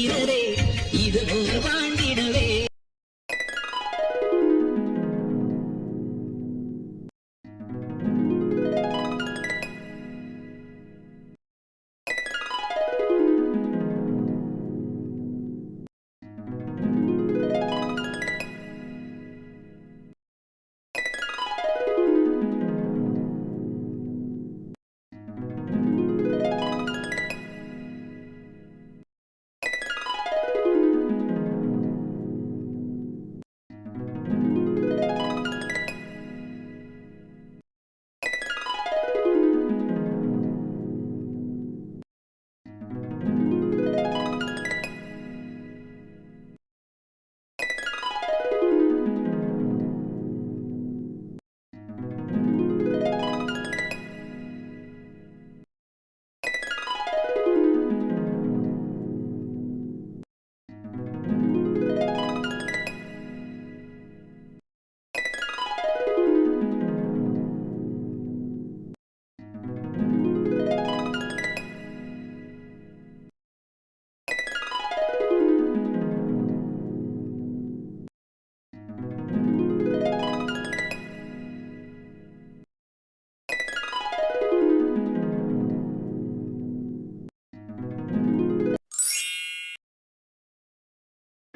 வீரரே இது ஒரு வாழ்ந்திடவே.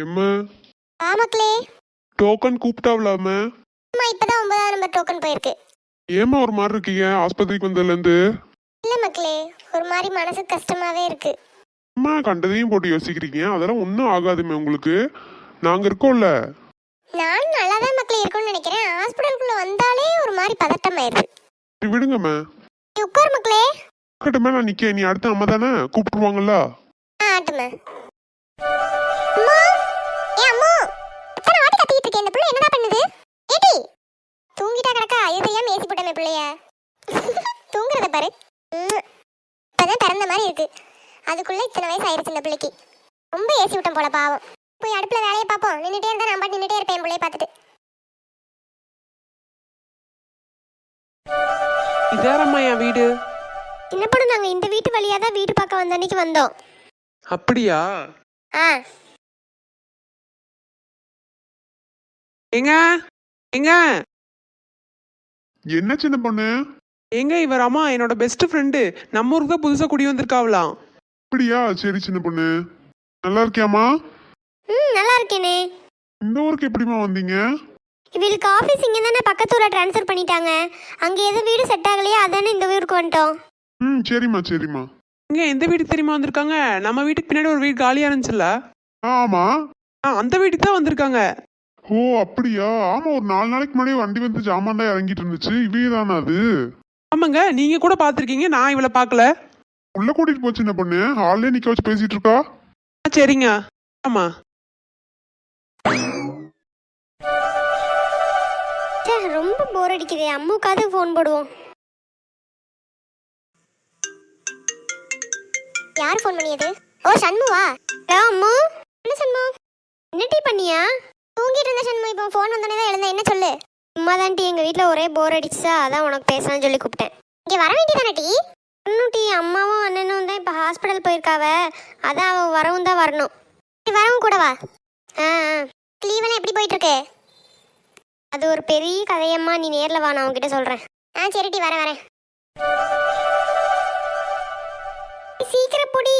எம்மா ஆமாக்களே. டோக்கன் கூப்பிட்டாவலாம? அம்மா இப்பதான் 9ஆம் நம்பர் டோக்கன் போயிருக்கு. ஏமா ஒரு மாதிரி இருக்கீங்க ஆஸ்பத்திரிக்கு வந்ததுல இருந்து? இல்ல மக்களே, ஒரு மாதிரி மனசு கஷ்டமாவே இருக்கு. அம்மா கண்டதையும் போட்டு யோசிக்கிறீங்க, அதெல்லாம் ஒன்றும் ஆகாதுமே உங்களுக்கு. நாங்க இருக்கோம்ல. நானும் நல்லா தான் மக்களே இருக்கும்னு நினைக்கிறேன். ஹாஸ்பிட்டலுக்குள்ள வந்தாலே ஒரு மாதிரி பதட்டமாயிருது. சரி விடுங்கம்மா. நீ உட்கார் மக்களே. கட்டுமே நான் நிக்க. நீ அடுத்த அம்மா தானே கூப்பிட்டுருவாங்கல்ல? ஆட்டுமா. அம்மா, ஏ அம்மா, எத்தனை வாட்டி கத்திட்டு இருக்கேன். இந்த பிள்ளை என்னடா பண்ணுது? ஏடி தூங்கிட்டா கிடக்கா? எதையாம ஏசி போட்டமே பிள்ளைய. தூங்குறத பாரு. இப்பதான் பிறந்த மாதிரி இருக்கு, அதுக்குள்ள இத்தனை வயசு ஆயிருச்சு இந்த பிள்ளைக்கு. ரொம்ப ஏசி விட்டோம் போல பாவம். போய் அடுப்புல வேலையை பார்ப்போம். நின்றுட்டே இருந்தா நான் பாட்டு நின்றுட்டே இருப்பேன் பிள்ளைய பார்த்துட்டு. இதாரம்மா என் வீடு. என்ன பண்ண, நாங்க இந்த வீட்டு வழியா தான் வீடு பார்க்க வந்த அன்னைக்கு வந்தோம். அப்படியா? ஆ எங்க எங்க என்ன சின்ன பொண்ணு? எங்க இவர் அம்மா என்னோட பெஸ்ட் ஃப்ரெண்டு. நம்ம ஊருக்கு தான் புதுசா குடி வந்திருக்காவலாம். அப்படியா? சரி சின்ன பொண்ணு, நல்லா இருக்கியாமா? நல்லா இருக்கேனே. இந்த ஊருக்கு எப்படிமா வந்தீங்க? இவளுக்கு ஆஃபீஸ் இங்கே தானே பக்கத்தூரில் ட்ரான்ஸ்ஃபர் பண்ணிட்டாங்க. அங்கே எதுவும் வீடு செட் ஆகலையா, அதானே இந்த ஊருக்கு வந்துட்டோம். சரிம்மா சரிம்மா. இங்க எந்த வீட்டுக்கு தெரியுமா வந்திருக்காங்க? நம்ம வீட்டுக்கு பின்னாடி ஒரு வீடு காலியா இருந்துச்சுல்ல, ஆமா. அந்த வீட்டுக்கு தான் வந்திருக்காங்க. ஓ அப்படியா? ஆமா, ஒரு 4 நாளைக்கு முன்னாடி வண்டி வந்து ஜாமான்டா இறங்கிட்டு இருந்துச்சு. இவையே தானே அது? ஆமாங்க, நீங்க கூட பாத்திருக்கீங்க, நான் இவளை பார்க்கல. உள்ள கூட்டிட்டு போச்சு சின்ன பொண்ணு. ஹால்லே நிக்க வச்சு பேசிட்டு இருக்கா. சரிங்க. ஆமா ரொம்ப போர் அடிக்குது. அம்முக்காவது ஃபோன் போடுவோம். யார் ஃபோன் பண்ணியது? ஓ சண்முவா. ஹலோ அம்மு. என்ன சண்மு, என்ன டீ பண்ணியா? தூங்கிட்டு இருந்த சண்மு, இப்போ ஃபோன் வந்தோடனே தான் எழுந்தேன். என்ன சொல்லு? சும்மா தான் டீ, எங்கள் வீட்டில் ஒரே போர் அடிச்சா, அதான் உனக்கு பேசலாம்னு சொல்லி கூப்பிட்டேன். இங்கே வர வேண்டியதானே டீ? இன்னும் டீ, அம்மாவும் அண்ணனும் தான் இப்போ ஹாஸ்பிட்டல் போயிருக்காவ, அதான் அவன் வரவும் தான் வரணும். நீ வரவும் கூட வா. லீவெல்லாம் எப்படி போயிட்டு இருக்கு? அது ஒரு பெரிய கதையம்மா, நீ நேரில் வா, நான் உங்ககிட்ட சொல்கிறேன். சரி டீ, வரேன். சீக்கிரம் பொடி.